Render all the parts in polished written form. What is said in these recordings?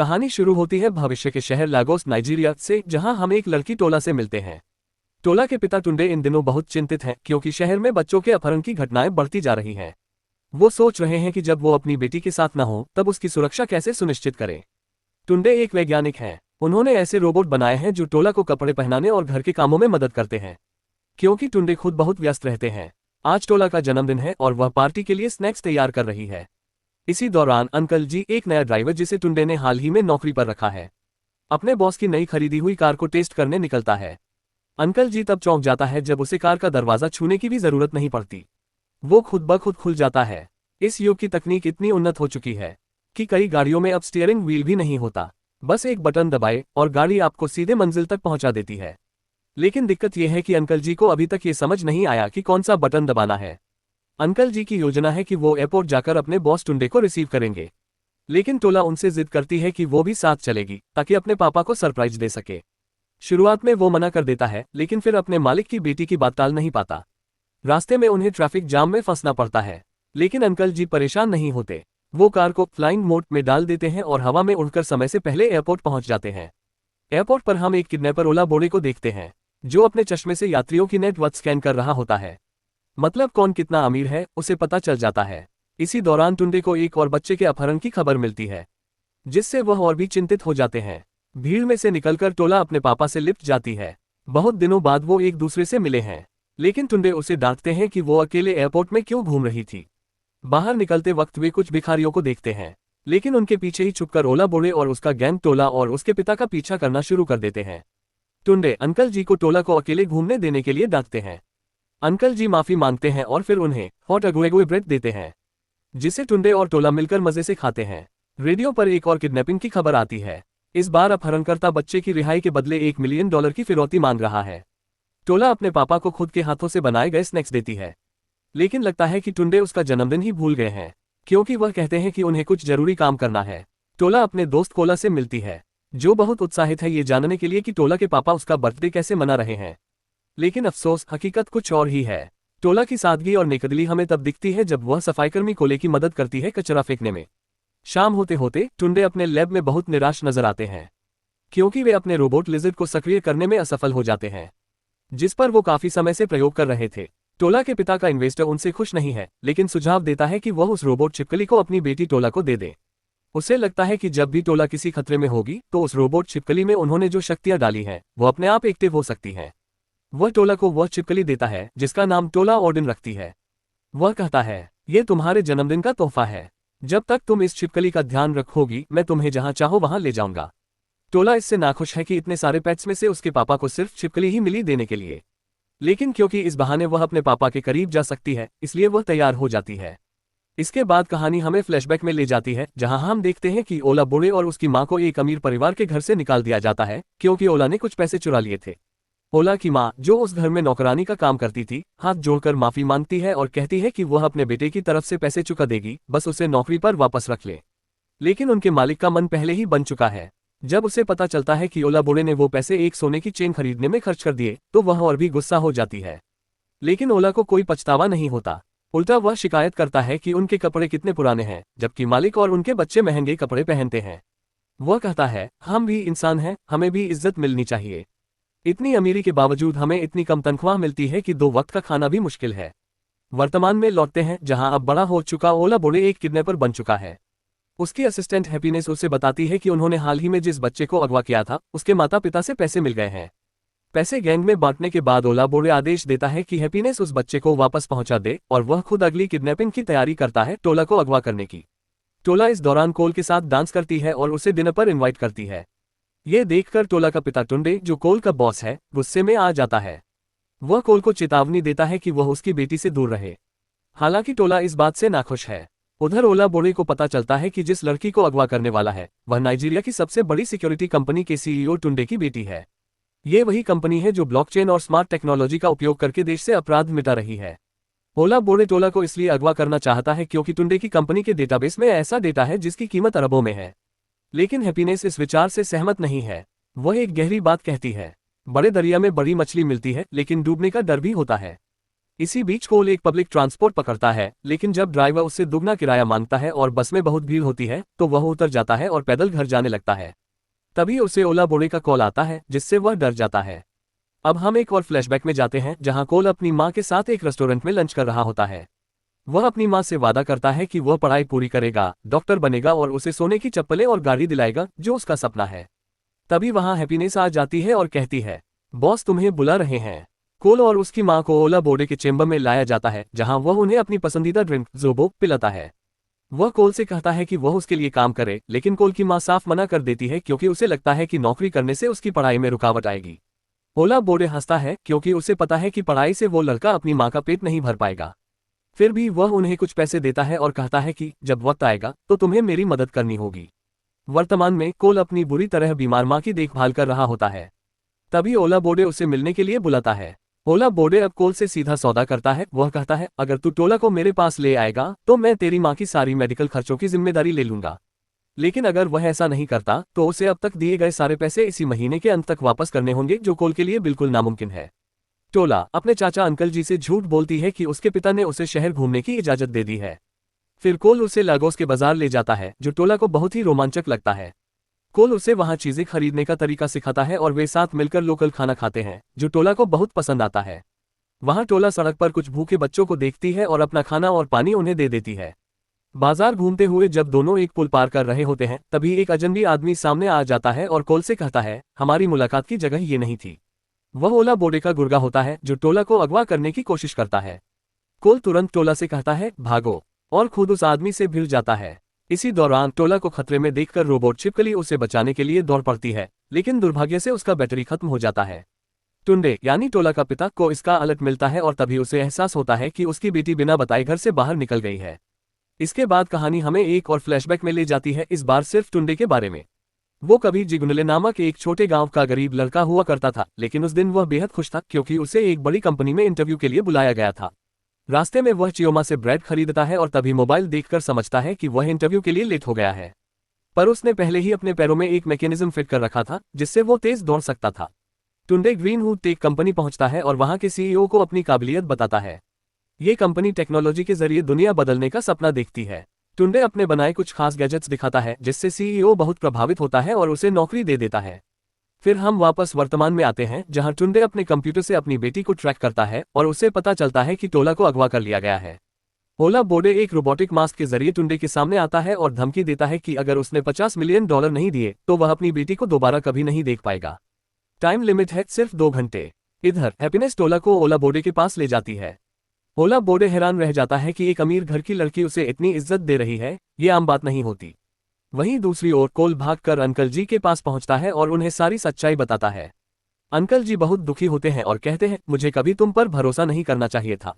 कहानी शुरू होती है भविष्य के शहर लागोस नाइजीरिया से, जहां हम एक लड़की टोला से मिलते हैं। टोला के पिता टुंडे इन दिनों बहुत चिंतित हैं क्योंकि शहर में बच्चों के अपहरण की घटनाएं बढ़ती जा रही हैं। वो सोच रहे हैं कि जब वो अपनी बेटी के साथ न हो तब उसकी सुरक्षा कैसे सुनिश्चित करें। टुंडे एक वैज्ञानिक हैं। उन्होंने ऐसे रोबोट बनाए हैं जो टोला को कपड़े पहनाने और घर के कामों में मदद करते हैं। क्योंकि टुंडे खुद बहुत व्यस्त रहते हैं, आज टोला का जन्मदिन है और वह पार्टी के लिए स्नैक्स तैयार कर रही है। इसी दौरान अंकल जी, एक नया ड्राइवर जिसे टुंडे ने हाल ही में नौकरी पर रखा है, अपने बॉस की नई खरीदी हुई कार को टेस्ट करने निकलता है। अंकल जी तब चौंक जाता है जब उसे कार का दरवाजा छूने की भी जरूरत नहीं पड़ती, वो खुद ब खुद खुल जाता है। इस युग की तकनीक इतनी उन्नत हो चुकी है कि कई गाड़ियों में अब स्टीयरिंग व्हील भी नहीं होता, बस एक बटन दबाए और गाड़ी आपको सीधे मंजिल तक पहुंचा देती है। लेकिन दिक्कत यह है कि अंकल जी को अभी तक ये समझ नहीं आया कि कौन सा बटन दबाना है। अंकल जी की योजना है कि वो एयरपोर्ट जाकर अपने बॉस टुंडे को रिसीव करेंगे, लेकिन टोला उनसे जिद करती है कि वो भी साथ चलेगी ताकि अपने पापा को सरप्राइज दे सके। शुरुआत में वो मना कर देता है, लेकिन फिर अपने मालिक की बेटी की बात टाल नहीं पाता। रास्ते में उन्हें ट्रैफिक जाम में फंसना पड़ता है, लेकिन अंकल जी परेशान नहीं होते। वो कार को फ्लाइंग मोड में डाल देते हैं और हवा में उड़कर समय से पहले एयरपोर्ट पहुंच जाते हैं। एयरपोर्ट पर हम एक किडनैपर ओला बोरे को देखते हैं, जो अपने चश्मे से यात्रियों की नेटवर्क स्कैन कर रहा होता है। मतलब कौन कितना अमीर है उसे पता चल जाता है। इसी दौरान टुंडे को एक और बच्चे के अपहरण की खबर मिलती है, जिससे वह और भी चिंतित हो जाते हैं। भीड़ में से निकलकर टोला अपने पापा से लिप्ट जाती है। बहुत दिनों बाद वो एक दूसरे से मिले हैं, लेकिन टुंडे उसे डांटते हैं कि वो अकेले एयरपोर्ट में क्यों घूम रही थी। बाहर निकलते वक्त वे कुछ भिखारियों को देखते हैं, लेकिन उनके पीछे ही छुपकर ओला बोरे और उसका गैंग टोला और उसके पिता का पीछा करना शुरू कर देते हैं। टुंडे अंकल जी को टोला को अकेले घूमने देने के लिए डांटते हैं। अंकल जी माफी मांगते हैं और फिर उन्हें हॉट अगुएगुए ब्रेड देते हैं, जिसे टुंडे और टोला मिलकर मजे से खाते हैं। रेडियो पर एक और किडनैपिंग की खबर आती है। इस बार अपहरणकर्ता बच्चे की रिहाई के बदले $1 मिलियन की फिरौती मांग रहा है। टोला अपने पापा को खुद के हाथों से बनाए गए स्नैक्स देती है, लेकिन लगता है कि टुंडे उसका जन्मदिन ही भूल गए हैं, क्योंकि वह कहते हैं कि उन्हें कुछ जरूरी काम करना है। टोला अपने दोस्त कोला से मिलती है, जो बहुत उत्साहित है ये जानने के लिए कि टोला के पापा उसका बर्थडे कैसे मना रहे हैं। लेकिन अफसोस, हकीकत कुछ और ही है। टोला की सादगी और नेकदली हमें तब दिखती है जब वह सफाईकर्मी कोले की मदद करती है कचरा फेंकने में। शाम होते होते टुंडे अपने लैब में बहुत निराश नजर आते हैं, क्योंकि वे अपने रोबोट लिजर्ड को सक्रिय करने में असफल हो जाते हैं, जिस पर वो काफी समय से प्रयोग कर रहे थे। टोला के पिता का इन्वेस्टर उनसे खुश नहीं है, लेकिन सुझाव देता है कि वह उस रोबोट छिपकली को अपनी बेटी टोला को दे दे। उसे लगता है कि जब भी टोला किसी खतरे में होगी तो उस रोबोट छिपकली में उन्होंने जो शक्तियां डाली हैं वो अपने आप एक्टिव हो सकती हैं। वह टोला को वह छिपकली देता है जिसका नाम टोला ऑर्डिन रखती है। वह कहता है, ये तुम्हारे जन्मदिन का तोहफा है, जब तक तुम इस छिपकली का ध्यान रखोगी मैं तुम्हें जहां चाहो वहां ले जाऊंगा। टोला इससे नाखुश है कि इतने सारे पेट्स में से उसके पापा को सिर्फ छिपकली ही मिली देने के लिए, लेकिन क्योंकि इस बहाने वह अपने पापा के करीब जा सकती है इसलिए वह तैयार हो जाती है। इसके बाद कहानी हमें फ्लैशबैक में ले जाती है, जहां हम देखते हैं कि ओला बोरे और उसकी मां को एक अमीर परिवार के घर से निकाल दिया जाता है क्योंकि ओला ने कुछ पैसे चुरा लिए थे। ओला की मां, जो उस घर में नौकरानी का काम करती थी, हाथ जोड़कर माफी मांगती है और कहती है कि वह अपने बेटे की तरफ से पैसे चुका देगी, बस उसे नौकरी पर वापस रख ले। लेकिन उनके मालिक का मन पहले ही बन चुका है। जब उसे पता चलता है कि ओला बोरे ने वो पैसे एक सोने की चेन खरीदने में खर्च कर दिए तो वह और भी गुस्सा हो जाती है। लेकिन ओला को कोई पछतावा नहीं होता, उल्टा वह शिकायत करता है कि उनके कपड़े कितने पुराने हैं, जबकि मालिक और उनके बच्चे महंगे कपड़े पहनते हैं। वह कहता है, हम भी इंसान हैं, हमें भी इज्जत मिलनी चाहिए। इतनी अमीरी के बावजूद हमें इतनी कम तनख्वाह मिलती है कि 2 वक्त का खाना भी मुश्किल है। वर्तमान में लौटते हैं, जहां अब बड़ा हो चुका ओला बोरे एक किडनैपर बन चुका है। उसकी असिस्टेंट हैप्पीनेस उसे बताती है कि उन्होंने हाल ही में जिस बच्चे को अगवा किया था उसके माता पिता से पैसे मिल गए हैं। पैसे गैंग में बांटने के बाद ओला बोरे आदेश देता है कि हैप्पीनेस उस बच्चे को वापस पहुंचा दे और वह खुद अगली किडनैपिंग की तैयारी करता है टोला को अगवा करने की। टोला इस दौरान कोल के साथ डांस करती है और उसे डिनर पर इनवाइट करती है। ये देखकर टोला का पिता टुंडे, जो कोल का बॉस है, गुस्से में आ जाता है। वह कोल को चेतावनी देता है कि वह उसकी बेटी से दूर रहे। हालांकि टोला इस बात से नाखुश है। उधर ओला बोरे को पता चलता है कि जिस लड़की को अगवा करने वाला है वह नाइजीरिया की सबसे बड़ी सिक्योरिटी कंपनी के सीईओ टुंडे की बेटी है। ये वही कंपनी है जो ब्लॉकचेन और स्मार्ट टेक्नोलॉजी का उपयोग करके देश से अपराध मिटा रही है। ओला बोरे टोला को इसलिए अगवा करना चाहता है क्योंकि टुंडे की कंपनी के डेटाबेस में ऐसा डेटा है जिसकी कीमत अरबों में है। लेकिन हैप्पीनेस इस विचार से सहमत नहीं है। वह एक गहरी बात कहती है, बड़े दरिया में बड़ी मछली मिलती है लेकिन डूबने का डर भी होता है। इसी बीच कोल एक पब्लिक ट्रांसपोर्ट पकड़ता है, लेकिन जब ड्राइवर उससे दुगना किराया मांगता है और बस में बहुत भीड़ होती है तो वह उतर जाता है और पैदल घर जाने लगता है। तभी उसे ओला बोडे का कॉल आता है, जिससे वह डर जाता है। अब हम एक और फ्लैशबैक में जाते हैं, जहां कोल अपनी मां के साथ एक रेस्टोरेंट में लंच कर रहा होता है। वह अपनी मां से वादा करता है कि वह पढ़ाई पूरी करेगा, डॉक्टर बनेगा और उसे सोने की चप्पलें और गाड़ी दिलाएगा, जो उसका सपना है। तभी वहां हैप्पीनेस आ जाती है और कहती है, बॉस तुम्हें बुला रहे हैं। कोल और उसकी मां को ओला बोडे के चेंबर में लाया जाता है, जहां वह उन्हें अपनी पसंदीदा ड्रिंक ज़ोबो पिलाता है। वह कोल से कहता है कि वह उसके लिए काम करे, लेकिन कोल की मां साफ मना कर देती है क्योंकि उसे लगता है कि नौकरी करने से उसकी पढ़ाई में रुकावट आएगी। ओला बोडे हंसता है क्योंकि उसे पता है कि पढ़ाई से वो लड़का अपनी मां का पेट नहीं भर पाएगा। फिर भी वह उन्हें कुछ पैसे देता है और कहता है कि जब वक्त आएगा तो तुम्हें मेरी मदद करनी होगी। वर्तमान में कोल अपनी बुरी तरह बीमार मां की देखभाल कर रहा होता है। तभी ओला बोडे उसे मिलने के लिए बुलाता है। ओला बोडे अब कोल से सीधा सौदा करता है। वह कहता है, अगर तू टोला को मेरे पास ले आएगा तो मैं तेरी मां की सारी मेडिकल खर्चों की जिम्मेदारी ले लूंगा। लेकिन अगर वह ऐसा नहीं करता तो उसे अब तक दिए गए सारे पैसे इसी महीने के अंत तक वापस करने होंगे, जो कोल के लिए बिल्कुल नामुमकिन है। टोला अपने चाचा अंकल जी से झूठ बोलती है कि उसके पिता ने उसे शहर घूमने की इजाजत दे दी है। फिर कोल उसे लागोस के बाजार ले जाता है, जो टोला को बहुत ही रोमांचक लगता है। कोल उसे वहां चीजें खरीदने का तरीका सिखाता है और वे साथ मिलकर लोकल खाना खाते हैं, जो टोला को बहुत पसंद आता है। वहां टोला सड़क पर कुछ भूखे बच्चों को देखती है और अपना खाना और पानी उन्हें दे देती है। बाजार घूमते हुए जब दोनों एक पुल पार कर रहे होते हैं, तभी एक अजनबी आदमी सामने आ जाता है और कोल से कहता है, हमारी मुलाकात की जगह ये नहीं थी। वह ओला बोडे का गुर्गा होता है, जो टोला को अगवा करने की कोशिश करता है। कोल तुरंत टोला से कहता है, भागो, और खुद उस आदमी से भिड़ जाता है। इसी दौरान टोला को खतरे में देखकर रोबोट छिपकली उसे बचाने के लिए दौड़ पड़ती है, लेकिन दुर्भाग्य से उसका बैटरी खत्म हो जाता है। टुंडे यानी टोला का पिता को इसका अलर्ट मिलता है और तभी उसे एहसास होता है कि उसकी बेटी बिना बताए घर से बाहर निकल गई है। इसके बाद कहानी हमें एक और फ्लैशबैक में ले जाती है, इस बार सिर्फ टुंडे के बारे में। वो कभी जिगुनले नामक एक छोटे गांव का गरीब लड़का हुआ करता था, लेकिन उस दिन वह बेहद खुश था क्योंकि उसे एक बड़ी कंपनी में इंटरव्यू के लिए बुलाया गया था। रास्ते में वह चियोमा से ब्रेड खरीदता है और तभी मोबाइल देखकर समझता है कि वह इंटरव्यू के लिए लेट हो गया है। पर उसने पहले ही अपने पैरों में एक मैकेनिज्म फिट कर रखा था, जिससे वो तेज दौड़ सकता था। टुंडे ग्रीनवुड टेक कंपनी पहुंचता है और वहां के सीईओ को अपनी काबिलियत बताता है। ये कंपनी टेक्नोलॉजी के जरिए दुनिया बदलने का सपना देखती है। टुंडे अपने बनाए कुछ खास गैजेट्स दिखाता है, जिससे सीईओ बहुत प्रभावित होता है और उसे नौकरी दे देता है। फिर हम वापस वर्तमान में आते हैं, जहां टुंडे अपने कंप्यूटर से अपनी बेटी को ट्रैक करता है और उसे पता चलता है कि टोला को अगवा कर लिया गया है। ओला बोडे एक रोबोटिक मास्क के जरिए टुंडे के सामने आता है और धमकी देता है कि अगर उसने $50 मिलियन नहीं दिए तो वह अपनी बेटी को दोबारा कभी नहीं देख पाएगा। टाइम लिमिट है सिर्फ 2 घंटे। इधर हैप्पीनेस टोला को ओला बोडे के पास ले जाती है। ओला बोडे हैरान रह जाता है कि एक अमीर घर की लड़की उसे इतनी इज्जत दे रही है, ये आम बात नहीं होती। वहीं दूसरी ओर कोल भागकर अंकल जी के पास पहुंचता है और उन्हें सारी सच्चाई बताता है। अंकल जी बहुत दुखी होते हैं और कहते हैं, मुझे कभी तुम पर भरोसा नहीं करना चाहिए था।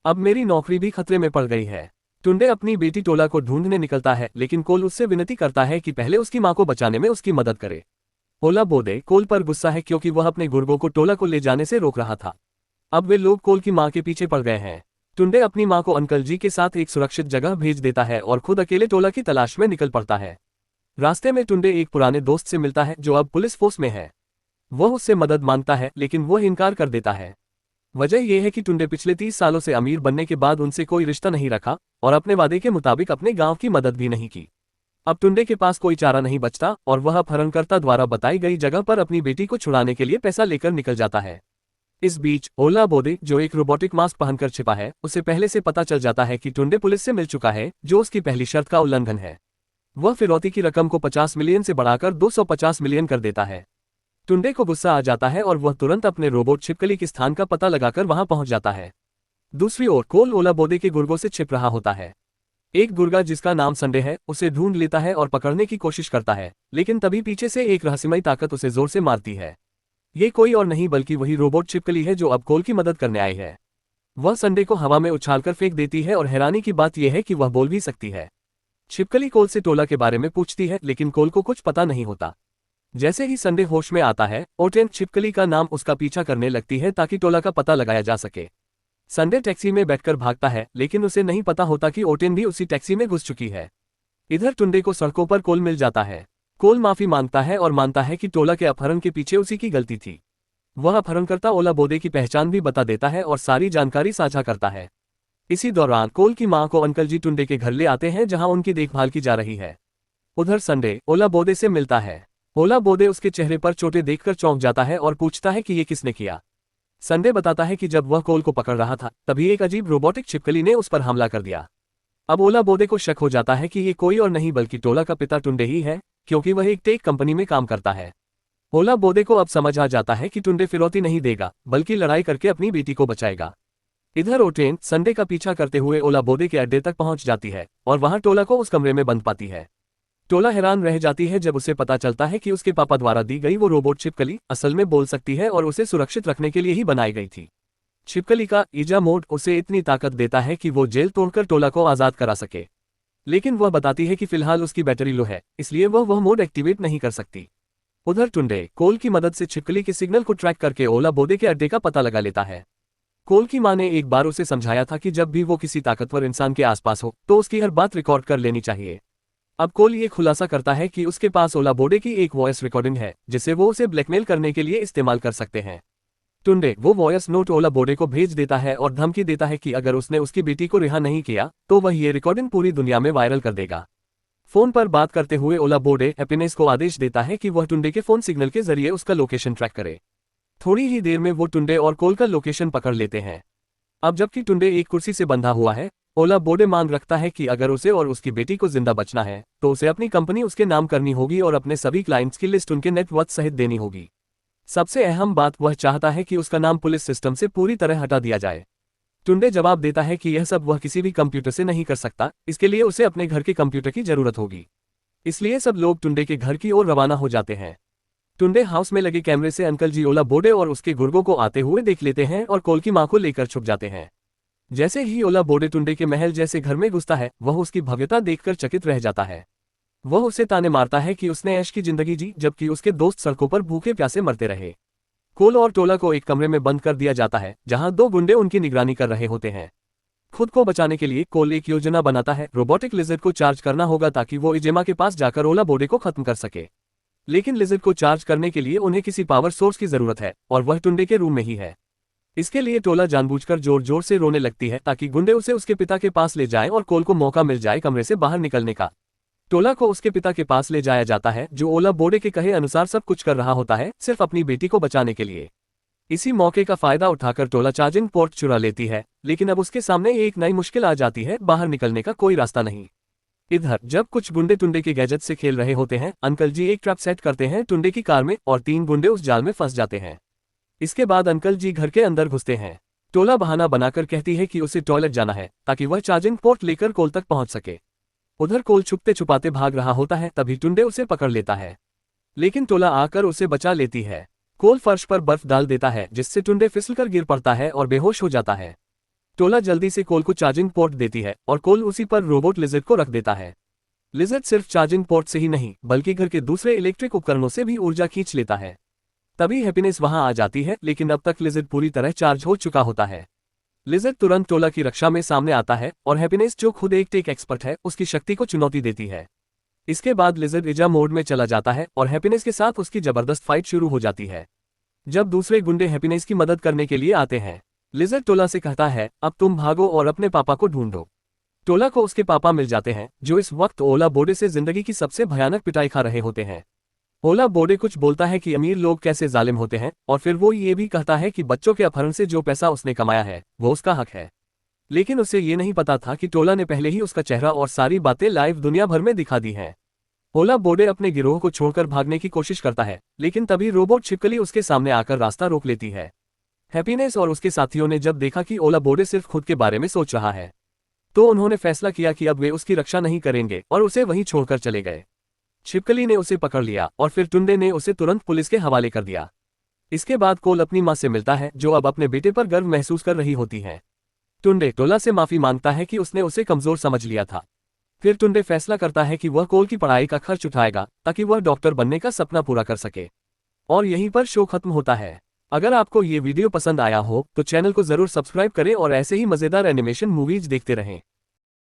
अब मेरी नौकरी भी खतरे में पड़ गई है। टुंडे अपनी बेटी टोला को ढूंढने निकलता है, लेकिन कोल उससे विनती करता है कि पहले उसकी मां को बचाने में उसकी मदद करे। ओला बोडे कोल पर गुस्सा है क्योंकि वह अपने गुर्गों को टोला को ले जाने से रोक रहा था। अब वे लोग कोल की मां के पीछे पड़ गए हैं। टुंडे अपनी मां को अंकल जी के साथ एक सुरक्षित जगह भेज देता है और खुद अकेले टोला की तलाश में निकल पड़ता है। रास्ते में टुंडे एक पुराने दोस्त से मिलता है जो अब पुलिस फोर्स में है। वह उससे मदद मांगता है, लेकिन वह इनकार कर देता है। वजह यह है कि टुंडे पिछले 30 सालों से अमीर बनने के बाद उनसे कोई रिश्ता नहीं रखा और अपने वादे के मुताबिक अपने गांव की मदद भी नहीं की। अब टुंडे के पास कोई चारा नहीं बचता और वह अपहरणकर्ता द्वारा बताई गई जगह पर अपनी बेटी को छुड़ाने के लिए पैसा लेकर निकल जाता है। इस बीच ओला बोडे, जो एक रोबोटिक मास्क पहनकर छिपा है, उसे पहले से पता चल जाता है कि टुंडे पुलिस से मिल चुका है, जो उसकी पहली शर्त का उल्लंघन है। वह फिरौती की रकम को 50 मिलियन से बढ़ाकर 250 मिलियन कर देता है। टुंडे को गुस्सा आ जाता है और वह तुरंत अपने रोबोट छिपकली के स्थान का पता लगाकर वहां पहुंच जाता है। दूसरी ओर कोल ओला बोडे के गुर्गों से छिप रहा होता है। एक गुर्गा जिसका नाम संडे है उसे ढूंढ लेता है और पकड़ने की कोशिश करता है, लेकिन तभी पीछे से एक रहस्यमयी ताकत उसे जोर से मारती है। ये कोई और नहीं बल्कि वही रोबोट छिपकली है जो अब कोल की मदद करने आई है। वह संडे को हवा में उछालकर फेंक देती है और हैरानी की बात यह है कि वह बोल भी सकती है। छिपकली कोल से टोला के बारे में पूछती है, लेकिन कोल को कुछ पता नहीं होता। जैसे ही संडे होश में आता है, ओटेन छिपकली का नाम उसका पीछा करने लगती है ताकि टोला का पता लगाया जा सके। संडे टैक्सी में बैठकर भागता है, लेकिन उसे नहीं पता होता कि ओटेन भी उसी टैक्सी में घुस चुकी है। इधर टुंडे को सड़कों पर कोल मिल जाता है। कोल माफी मांगता है और मानता है कि टोला के अपहरण के पीछे उसी की गलती थी। वह अपहरणकर्ता ओला बोदे की पहचान भी बता देता है और सारी जानकारी साझा करता है। इसी दौरान कोल की मां को अंकल जी टुंडे के घर ले आते हैं जहां उनकी देखभाल की जा रही है। उधर संडे ओला बोदे से मिलता है। ओला बोदे उसके चेहरे पर चोटें देखकर चौंक जाता है और पूछता है कि ये किसने किया। संडे बताता है कि जब वह कोल को पकड़ रहा था तभी एक अजीब रोबोटिक छिपकली ने उस पर हमला कर दिया। अब ओला बोदे को शक हो जाता है कि ये कोई और नहीं बल्कि टोला का पिता टुंडे ही है, क्योंकि वह एक टेक कंपनी में काम करता है। ओला बोदे को अब समझ आ जाता है कि टुंडे फिरौती नहीं देगा बल्कि लड़ाई करके अपनी बेटी को बचाएगा। इधर वो ट्रेन संडे का पीछा करते हुए ओला बोदे के अड्डे तक पहुंच जाती है और वहां टोला को उस कमरे में बंद पाती है। टोला हैरान रह जाती है जब उसे पता चलता है कि उसके पापा द्वारा दी गई वो रोबोट छिपकली असल में बोल सकती है और उसे सुरक्षित रखने के लिए ही बनाई गई थी। छिपकली का ईजा मोड उसे इतनी ताकत देता है कि वो जेल तोड़कर टोला को आजाद करा सके, लेकिन वह बताती है कि फिलहाल उसकी बैटरी लो है, इसलिए वह मोड एक्टिवेट नहीं कर सकती। उधर टुंडे कोल की मदद से छिपकली के सिग्नल को ट्रैक करके ओला बोदे के अड्डे का पता लगा लेता है। कोल की मां ने एक बार उसे समझाया था कि जब भी वो किसी ताकतवर इंसान के आसपास हो तो उसकी हर बात रिकॉर्ड कर लेनी चाहिए। अब कोल ये खुलासा करता है कि उसके पास ओला बोडे की एक वॉइस रिकॉर्डिंग है जिसे वो उसे ब्लैकमेल करने के लिए इस्तेमाल कर सकते हैं। टुंडे वो वॉइस नोट ओला बोडे को भेज देता है और धमकी देता है कि अगर उसने उसकी बेटी को रिहा नहीं किया तो वह ये रिकॉर्डिंग पूरी दुनिया में वायरल कर देगा। फोन पर बात करते हुए ओला बोडे हैप्पीनेस को आदेश देता है कि वह टुंडे के फोन सिग्नल के जरिए उसका लोकेशन ट्रैक करे। थोड़ी ही देर में वो टुंडे और कोल का लोकेशन पकड़ लेते हैं। अब जबकि टुंडे एक कुर्सी से बंधा हुआ है, ओला बोडे मांग रखता है कि अगर उसे और उसकी बेटी को जिंदा बचना है तो उसे अपनी कंपनी उसके नाम करनी होगी और अपने सभी क्लाइंट्स की लिस्ट उनके नेटवर्थ सहित देनी होगी। सबसे अहम बात वह चाहता है कि उसका नाम पुलिस सिस्टम से पूरी तरह हटा दिया जाए। टुंडे जवाब देता है कि यह सब वह किसी भी कंप्यूटर से नहीं कर सकता, इसके लिए उसे अपने घर के कंप्यूटर की जरूरत होगी। इसलिए सब लोग टुंडे के घर की ओर रवाना हो जाते हैं। टुंडे हाउस में लगे कैमरे से अंकल जी ओला बोडे और उसके गुर्गों को आते हुए देख लेते हैं और कोल की मां को लेकर छुप जाते हैं। जैसे ही ओला बोडे टुंडे के महल जैसे घर में घुसता है वह उसकी भव्यता देखकर चकित रह जाता है। वह उसे ताने मारता है कि उसने ऐश की जिंदगी जी जबकि उसके दोस्त सड़कों पर भूखे प्यासे मरते रहे। कोल और टोला को एक कमरे में बंद कर दिया जाता है जहां दो गुंडे उनकी निगरानी कर रहे होते हैं। खुद को बचाने के लिए कोल एक योजना बनाता है। रोबोटिक लिजर्ड को चार्ज करना होगा ताकि वो इजेमा के पास जाकर ओला बोडे को खत्म कर सके। लेकिन लिजर्ड को चार्ज करने के लिए उन्हें किसी पावर सोर्स की जरूरत है और वह टुंडे के रूम में ही है। इसके लिए टोला जानबूझकर जोर जोर से रोने लगती है ताकि गुंडे उसे उसके पिता के पास ले जाएं और कोल को मौका मिल जाए कमरे से बाहर निकलने का। टोला को उसके पिता के पास ले जाया जाता है जो ओला बोडे के कहे अनुसार सब कुछ कर रहा होता है सिर्फ अपनी बेटी को बचाने के लिए। इसी मौके का फायदा उठाकर टोला चार्जिंग पोर्ट चुरा लेती है, लेकिन अब उसके सामने एक नई मुश्किल आ जाती है, बाहर निकलने का कोई रास्ता नहीं। इधर जब कुछ गुंडे टुंडे के गैजेट से खेल रहे होते हैं, अंकल जी एक ट्रैप सेट करते हैं टुंडे की कार में और 3 गुंडे उस जाल में फंस जाते हैं। इसके बाद अंकल जी घर के अंदर घुसते हैं। टोला बहाना बनाकर कहती है कि उसे टॉयलेट जाना है ताकि वह चार्जिंग पोर्ट लेकर कोल तक पहुंच सके। उधर कोल छुपते छुपाते भाग रहा होता है, तभी टुंडे उसे पकड़ लेता है, लेकिन टोला आकर उसे बचा लेती है। कोल फर्श पर बर्फ डाल देता है जिससे टुंडे फिसलकर गिर पड़ता है और बेहोश हो जाता है। टोला जल्दी से कोल को चार्जिंग पोर्ट देती है और कोल उसी पर रोबोट लिजर्ड को रख देता है। लिजर्ड सिर्फ चार्जिंग पोर्ट से ही नहीं बल्कि घर के दूसरे इलेक्ट्रिक उपकरणों से भी ऊर्जा खींच लेता है। तभी हैप्पीनेस वहां आ जाती है, लेकिन अब तक लिजर्ड पूरी तरह चार्ज हो चुका होता है। लिजर्ड तुरंत टोला की रक्षा में सामने आता है और हैप्पीनेस जो खुद एक टेक एक्सपर्ट है उसकी शक्ति को चुनौती देती है। इसके बाद लिजर्ड इजा मोड में चला जाता है और हैप्पीनेस के साथ उसकी जबरदस्त फाइट शुरू हो जाती है। जब दूसरे गुंडे हैप्पीनेस की मदद करने के लिए आते हैं, लिजर्ड टोला से कहता है अब तुम भागो और अपने पापा को ढूंढो। टोला को उसके पापा मिल जाते हैं जो इस वक्त ओला बोडे से जिंदगी की सबसे भयानक पिटाई खा रहे होते हैं। ओला बोडे कुछ बोलता है कि अमीर लोग कैसे जालिम होते हैं और फिर वो ये भी कहता है कि बच्चों के अपहरण से जो पैसा उसने कमाया है वो उसका हक है। लेकिन उसे ये नहीं पता था कि टोला ने पहले ही उसका चेहरा और सारी बातें लाइव दुनिया भर में दिखा दी हैं। ओला बोडे अपने गिरोह को छोड़कर भागने की कोशिश करता है, लेकिन तभी रोबोट छिपकली उसके सामने आकर रास्ता रोक लेती है। हैप्पीनेस और उसके साथियों ने जब देखा कि ओला बोडे सिर्फ खुद के बारे में सोच रहा है तो उन्होंने फैसला किया कि अब वे उसकी रक्षा नहीं करेंगे और उसे वहीं छोड़कर चले गए। छिपकली ने उसे पकड़ लिया और फिर टुंडे ने उसे तुरंत पुलिस के हवाले कर दिया। इसके बाद कोल अपनी मां से मिलता है जो अब अपने बेटे पर गर्व महसूस कर रही होती है। टुंडे टोला से माफी मांगता है कि उसने उसे कमजोर समझ लिया था। फिर टुंडे फैसला करता है कि वह कोल की पढ़ाई का खर्च उठाएगा ताकि वह डॉक्टर बनने का सपना पूरा कर सके। और यहीं पर शो खत्म होता है। अगर आपको ये वीडियो पसंद आया हो तो चैनल को जरूर सब्सक्राइब करें और ऐसे ही मजेदार एनिमेशन मूवीज देखते रहें।